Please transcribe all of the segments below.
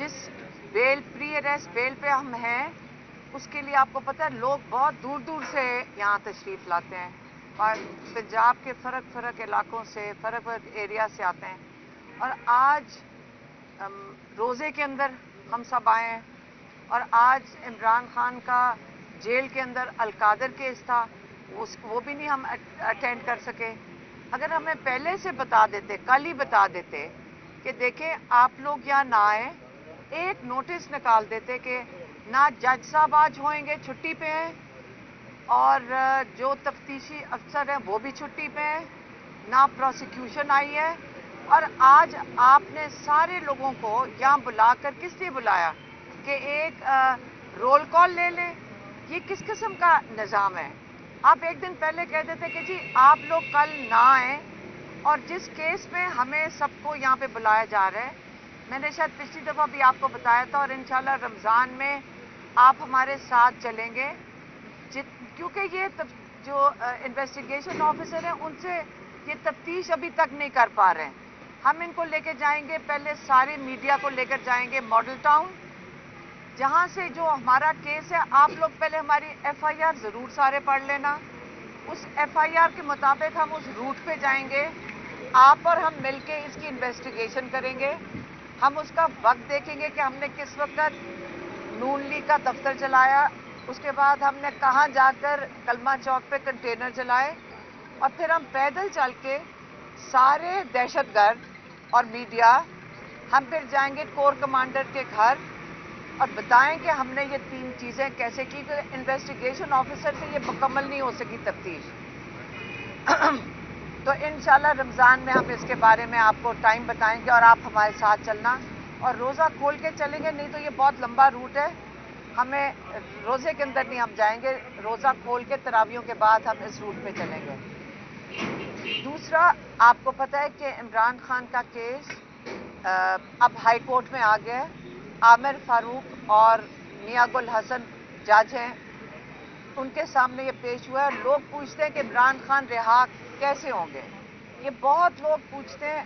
जिस bell pre arrest bell पे हम हैं, उसके लिए आपको पता है लोग बहुत दूर दूर से यहाँ तशरीफ़ लाते हैं और पंजाब के फ़र्क इलाकों से फ़र्क एरिया से आते हैं। और आज रोज़े के अंदर हम सब आए हैं और आज इमरान खान का जेल के अंदर अलकादर केस था, वो भी नहीं हम अटेंड कर सके। अगर हमें पहले से बता देते, कल ही बता देते कि देखें आप लोग यहाँ ना आए, एक नोटिस निकाल देते कि ना जज साहब आज होंगे, छुट्टी पे हैं, और जो तफ्तीशी अफसर हैं वो भी छुट्टी पे हैं, ना प्रोसिक्यूशन आई है, और आज आपने सारे लोगों को यहाँ बुलाकर किस लिए बुलाया कि एक रोल कॉल ले लें? ये किस किस्म का निज़ाम है? आप एक दिन पहले कह देते कि जी आप लोग कल ना आए, और जिस केस में हमें सबको यहाँ पे बुलाया जा रहा है, मैंने शायद पिछली दफ़ा भी आपको बताया था, और इंशाल्लाह रमज़ान में आप हमारे साथ चलेंगे, क्योंकि ये जो इन्वेस्टिगेशन ऑफिसर हैं उनसे ये तफ्तीश अभी तक नहीं कर पा रहे हैं। हम इनको लेकर जाएंगे, पहले सारे मीडिया को लेकर जाएंगे मॉडल टाउन, जहाँ से जो हमारा केस है, आप लोग पहले हमारी FIR ज़रूर सारे पढ़ लेना, उस FIR के मुताबिक हम उस रूट पे जाएंगे, आप और हम मिलके इसकी इन्वेस्टिगेशन करेंगे। हम उसका वक्त देखेंगे कि हमने किस वक्त नून लीग का दफ्तर चलाया, उसके बाद हमने कहाँ जाकर कलमा चौक पे कंटेनर चलाए, और फिर हम पैदल चल के सारे दहशतगर्द और मीडिया, हम फिर जाएंगे कोर कमांडर के घर और बताएं कि हमने ये 3 चीज़ें कैसे की। तो इन्वेस्टिगेशन ऑफिसर से ये मुकम्मल नहीं हो सकी तफ्तीश। तो इंशाल्लाह रमज़ान में हम इसके बारे में आपको टाइम बताएंगे और आप हमारे साथ चलना, और रोज़ा खोल के चलेंगे, नहीं तो ये बहुत लंबा रूट है, हमें रोज़े के अंदर नहीं हम जाएंगे, रोज़ा खोल के तरावियों के बाद हम इस रूट पे चलेंगे। दूसरा, आपको पता है कि इमरान खान का केस अब हाई कोर्ट में आ गया है। आमिर फारूक और मियां गुल हसन जज हैं, उनके सामने ये पेश हुआ है। लोग पूछते हैं कि इमरान खान रिहा कैसे होंगे, ये बहुत लोग पूछते हैं,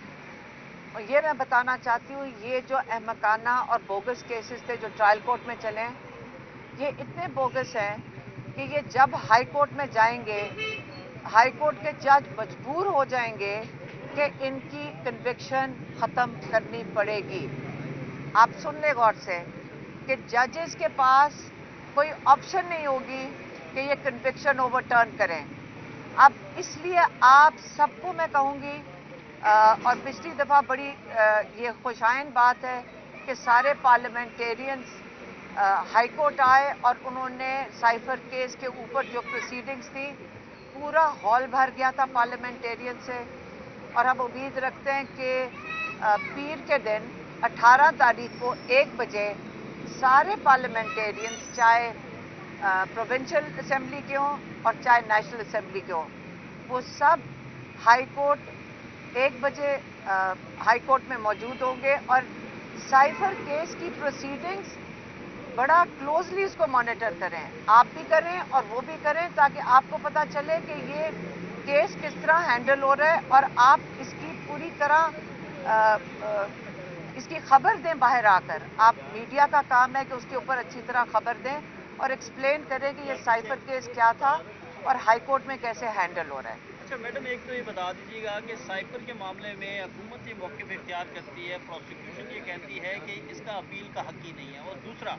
और ये मैं बताना चाहती हूँ, ये जो अहमकाना और बोगस केसेस थे जो ट्रायल कोर्ट में चले हैं, ये इतने बोगस हैं कि ये जब हाई कोर्ट में जाएंगे, हाई कोर्ट के जज मजबूर हो जाएंगे कि इनकी कन्विक्शन ख़त्म करनी पड़ेगी। आप सुन ले गौर से कि जजेस के पास कोई ऑप्शन नहीं होगी कि ये कन्विक्शन ओवरटर्न करें। अब इसलिए आप सबको मैं कहूँगी, और पिछली दफ़ा बड़ी ये खुशाइन बात है कि सारे पार्लियामेंटेरियंस हाई कोर्ट आए और उन्होंने साइफर केस के ऊपर जो प्रोसीडिंग्स थी, पूरा हॉल भर गया था पार्लियामेंटेरियन से, और हम उम्मीद रखते हैं कि पीर के दिन 18 तारीख को 1 बजे सारे पार्लियामेंटेरियंस, चाहे प्रोविंशियल असेंबली के हों और चाहे नेशनल असेंबली के हों, वो सब हाई कोर्ट 1 बजे हाई कोर्ट में मौजूद होंगे, और साइफर केस की प्रोसीडिंग्स बड़ा क्लोजली इसको मॉनिटर करें, आप भी करें और वो भी करें, ताकि आपको पता चले कि ये केस किस तरह हैंडल हो रहा है, और आप इसकी पूरी तरह इसकी खबर दें बाहर आकर। आप मीडिया का काम है कि उसके ऊपर अच्छी तरह खबर दें और एक्सप्लेन करें कि ये साइफर केस क्या था और हाई कोर्ट में कैसे हैंडल हो रहा है। अच्छा मैडम, एक तो ये बता दीजिएगा कि साइफर के मामले में हुकूमत ये मौक़िफ़ इख्तियार करती है, प्रोसिक्यूशन ये कहती है कि इसका अपील का हक़ ही नहीं है, और दूसरा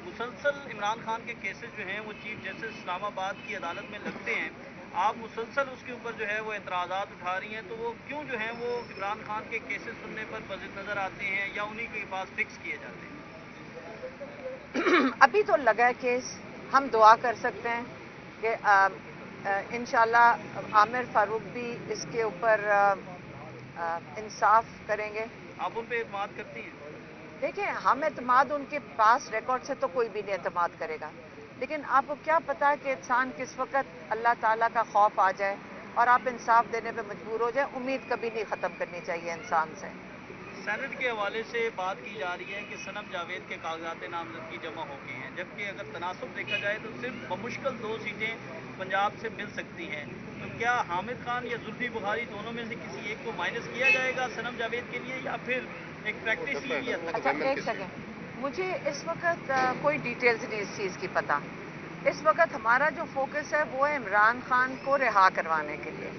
मुसलसल इमरान खान के केसेस जो हैं वो चीफ जस्टिस इस्लामाबाद की अदालत में लगते हैं, आप मुसलसल उसके ऊपर जो है वो एतराज़ात उठा रही हैं, तो वो क्यों जो है वो इमरान खान के केसेस सुनने पर बज़िद नज़र आते हैं या उन्हीं के पास फिक्स किए जाते हैं? अभी तो लगा है केस, हम दुआ कर सकते हैं कि इंशाल्लाह आमिर फारूक भी इसके ऊपर इंसाफ करेंगे। आप उन पर एतमाद करती हैं? देखिए, हम एतमाद उनके पास रिकॉर्ड से तो कोई भी नहीं एतमाद करेगा, लेकिन आपको क्या पता है कि इंसान किस वक्त अल्लाह ताला का खौफ आ जाए और आप इंसाफ देने पे मजबूर हो जाए। उम्मीद कभी नहीं ख़त्म करनी चाहिए इंसान से। सेनेट के हवाले से बात की जा रही है कि सनम जावेद के कागजात नामजदगी जमा हो गए हैं, जबकि अगर तनासब देखा जाए तो सिर्फ बमुश्किल 2 सीटें पंजाब से मिल सकती हैं, तो क्या हामिद खान या जुल्फी बुखारी दोनों में से किसी एक को माइनस किया जाएगा सनम जावेद के लिए, या फिर एक प्रैक्टिस ही? अच्छा एक सेकेंड, मुझे इस वक्त कोई डिटेल्स नहीं इस चीज़ की पता। इस वक्त हमारा जो फोकस है वो है इमरान खान को रिहा करवाने के लिए,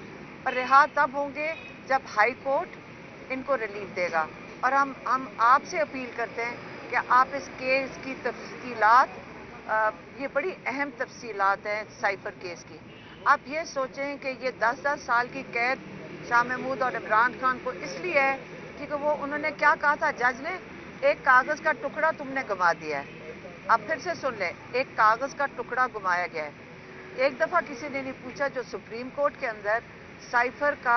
और रिहा तब होंगे जब हाई कोर्ट इनको रिलीफ देगा। और हम आपसे अपील करते हैं कि आप इस केस की तफसीलात, ये बड़ी अहम तफसीलात हैं साइफर केस की। आप ये सोचें कि ये 10-10 साल की कैद शाह महमूद और इमरान खान को इसलिए है क्योंकि वो उन्होंने क्या कहा था जज ने, एक कागज़ का टुकड़ा तुमने गंवा दिया है। अब फिर से सुन लें, एक कागज़ का टुकड़ा गुमाया गया है। एक दफ़ा किसी ने नहीं पूछा, जो सुप्रीम कोर्ट के अंदर साइफर का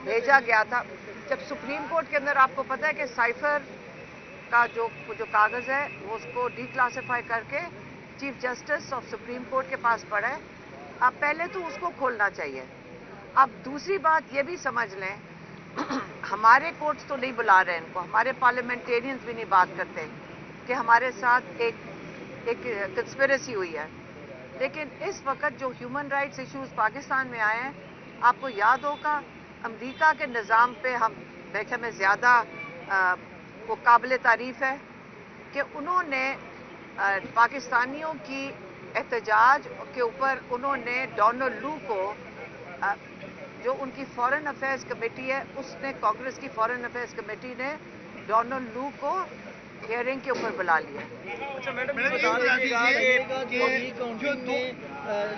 भेजा गया था, जब सुप्रीम कोर्ट के अंदर आपको पता है कि साइफर का जो कागज़ है वो उसको डिक्लासिफाई करके chief justice of supreme court के पास पड़ा है। अब पहले तो उसको खोलना चाहिए। अब दूसरी बात ये भी समझ लें, हमारे कोर्ट्स तो नहीं बुला रहे इनको, हमारे पार्लियामेंटेरियंस भी नहीं बात करते कि हमारे साथ एक कंस्पिरेसी हुई है। लेकिन इस वक्त जो ह्यूमन राइट्स इश्यूज पाकिस्तान में आए हैं, आपको याद होगा अमेरिका के निज़ाम पे हम देखे में ज़्यादा वो काबिल तारीफ़ है कि उन्होंने पाकिस्तानियों की एहतजाज के ऊपर उन्होंने डोनाल्ड लू को, जो उनकी फॉरेन अफेयर्स कमेटी है, उसने कांग्रेस की फॉरेन अफेयर्स कमेटी ने डोनाल्ड लू को हियरिंग के ऊपर बुला लिया। अच्छा मैडम, बता दीजिएगा कि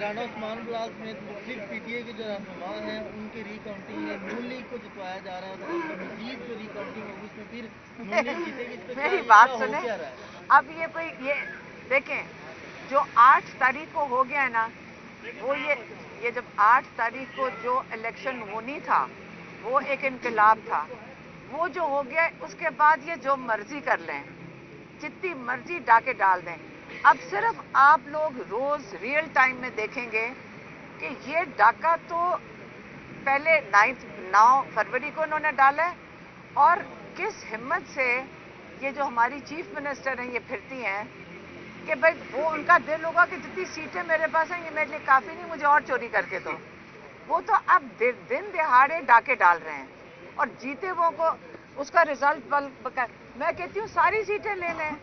राना उस्मान बुलाल समेत मुख्तलिफ पीटीए के जो रहनुमा हैं उनकी रिकाउंटिंग है, नून लीग को जितवाया जा रहा है, तो मजीद जो रिकाउंटिंग होगी उसमें फिर नून लीग जीतेगी। मेरी बात सुने, अब ये देखें, जो 8 तारीख को हो गया है ना, वो ये जब 8 तारीख को जो इलेक्शन होनी था वो एक इनकलाब था, वो जो हो गया उसके बाद ये जो मर्जी कर लें, जितनी मर्जी डाके डाल दें। अब सिर्फ आप लोग रोज रियल टाइम में देखेंगे कि ये डाका तो पहले 9 फरवरी को उन्होंने डाला है, और किस हिम्मत से ये जो हमारी चीफ मिनिस्टर हैं ये फिरती हैं कि भाई वो उनका दिल होगा कि जितनी सीटें मेरे पास हैं ये मेरे लिए काफ़ी नहीं, मुझे और चोरी करके दो। वो तो अब दिन दिहाड़े डाके डाल रहे हैं, और जीते वो को उसका रिजल्ट मैं कहती हूँ सारी सीटें ले लें।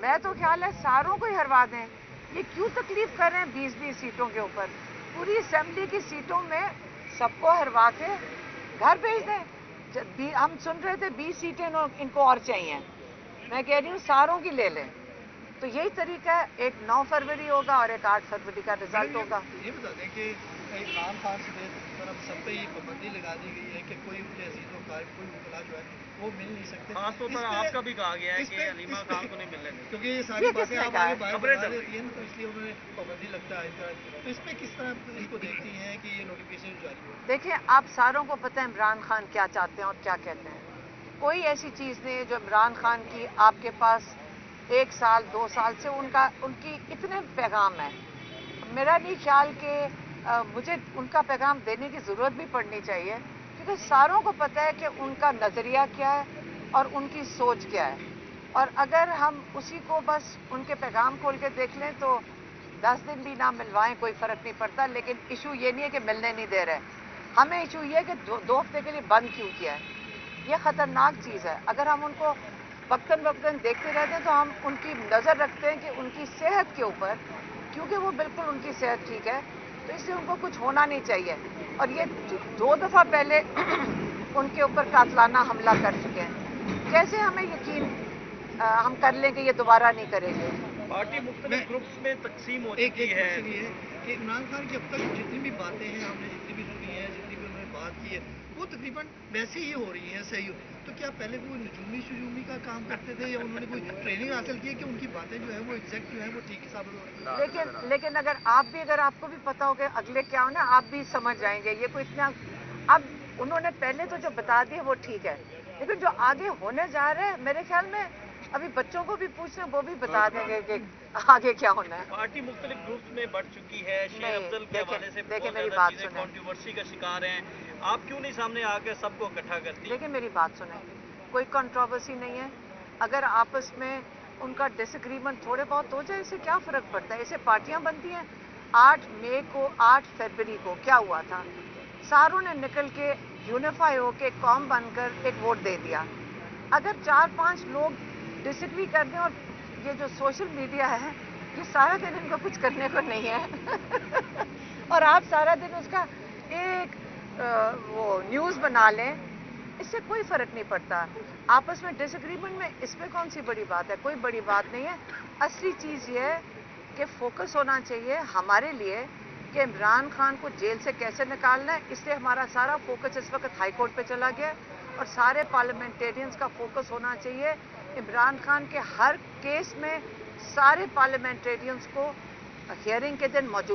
मैं तो ख्याल है सारों को ही हरवा दें। ये क्यों तकलीफ कर रहे हैं 20-20 सीटों के ऊपर? पूरी असेंबली की सीटों में सबको हरवा के घर भेज दें। हम सुन रहे थे 20 सीटें इनको और चाहिए, मैं कह रही हूँ सारों की ले लें। तो यही तरीका है, एक 9 फरवरी होगा और एक 8 फरवरी का रिजल्ट होगा। ये बता दें कि इमरान खान से तरफ सब पे ये पाबंदी लगा दी गई है कि कोई उनके अजीज और कोई वकला जो है वो मिल नहीं सकते। खासतौर पर आपका भी कहा गया है कि अलीमा खान को नहीं मिलने देंगे, क्योंकि ये सारी बातें आप आगे बाहर खबरें बता चल देती हैं, तो इसलिए उन्होंने पाबंदी लगता है। तो इसमें किस तरह इसको देखती हैं कि ये नोटिफिकेशन जारी हो? देखिए, आप सारों को पता है इमरान खान क्या चाहते हैं और क्या कहते हैं। कोई ऐसी चीज़ नहीं है जो इमरान खान की आपके पास 1 साल 2 साल से उनकी इतने पैगाम हैं। मेरा नहीं ख्याल कि मुझे उनका पैगाम देने की ज़रूरत भी पड़नी चाहिए, क्योंकि सारों को पता है कि उनका नज़रिया क्या है और उनकी सोच क्या है। और अगर हम उसी को बस उनके पैगाम खोल के देख लें तो 10 दिन भी ना मिलवाएं कोई फ़र्क नहीं पड़ता। लेकिन इशू ये नहीं है कि मिलने नहीं दे रहे, हमें इशू ये है कि 2 हफ्ते के लिए बंद क्यों किया है। ये ख़तरनाक चीज़ है। अगर हम उनको वक्तन देखते रहते हैं तो हम उनकी नज़र रखते हैं कि उनकी सेहत के ऊपर, क्योंकि वो बिल्कुल उनकी सेहत ठीक है तो इससे उनको कुछ होना नहीं चाहिए। और ये 2 दफ़ा पहले उनके ऊपर कातलाना हमला कर चुके हैं, कैसे हमें यकीन हम कर लें कि ये दोबारा नहीं करेंगे। पार्टी मुख्तलिफ ग्रुप्स में तकसीम हो चुकी है। कि इमरान खान की अब तक जितनी भी बातें हैं, हमने जितनी भी सुनी है, जितनी भी उन्होंने बात की है, वो तकरीबन वैसे ही हो रही हैं, सही हो। तो क्या पहले वो नजूमी का काम करते थे या उन्होंने कोई ट्रेनिंग हासिल की है कि उनकी बातें जो है वो एग्जैक्ट जो है वो ठीक साबित हो रही है? लेकिन अगर आपको भी पता हो कि अगले क्या हो ना, आप भी समझ जाएंगे। ये कोई इतना, अब उन्होंने पहले तो जो बता दिया वो ठीक है, लेकिन जो आगे होने जा रहे हैं मेरे ख्याल में अभी बच्चों को भी पूछना, वो भी बता देंगे कि आगे क्या होना है। पार्टी मुख्तलिफ ग्रुप्स में बढ़ चुकी है। शेर अफजल के हवाले से देखिए बहुत मेरी ज़्यादा बात चीज़ें सुने, कंट्रोवर्सी का शिकार हैं। आप क्यों नहीं सामने आकर सबको इकट्ठा करती? देखिए मेरी बात सुने, कोई कंट्रोवर्सी नहीं है। अगर आपस में उनका डिसएग्रीमेंट थोड़े बहुत हो जाए, इससे क्या फ़र्क पड़ता है? इससे पार्टियां बनती हैं। 8 मई को 8 फरवरी को क्या हुआ था? सारों ने निकल के यूनिफाई होकर कौम बनकर एक वोट दे दिया। अगर 4-5 लोग डिसएग्री कर दें और یہ جو سوشل میڈیا ہے یہ سارا دن ان کو کچھ کرنے کو نہیں ہے اور آپ سارا دن اس کا ایک وہ نیوز بنا لیں، اس سے کوئی فرق نہیں پڑتا. آپس میں ڈس ایگریمنٹ میں اس میں کون سی بڑی بات ہے؟ کوئی بڑی بات نہیں ہے. اصلی چیز یہ ہے کہ فوکس ہونا چاہیے ہمارے لیے کہ عمران خان کو جیل سے کیسے نکالنا ہے. اس لیے ہمارا سارا فوکس اس وقت ہائی کورٹ پہ چلا گیا اور سارے پارلیمنٹیرینز کا فوکس ہونا چاہیے عمران خان کے ہر کیس میں سارے پارلیمنٹیرینز کو ہیئرنگ کے دن موجود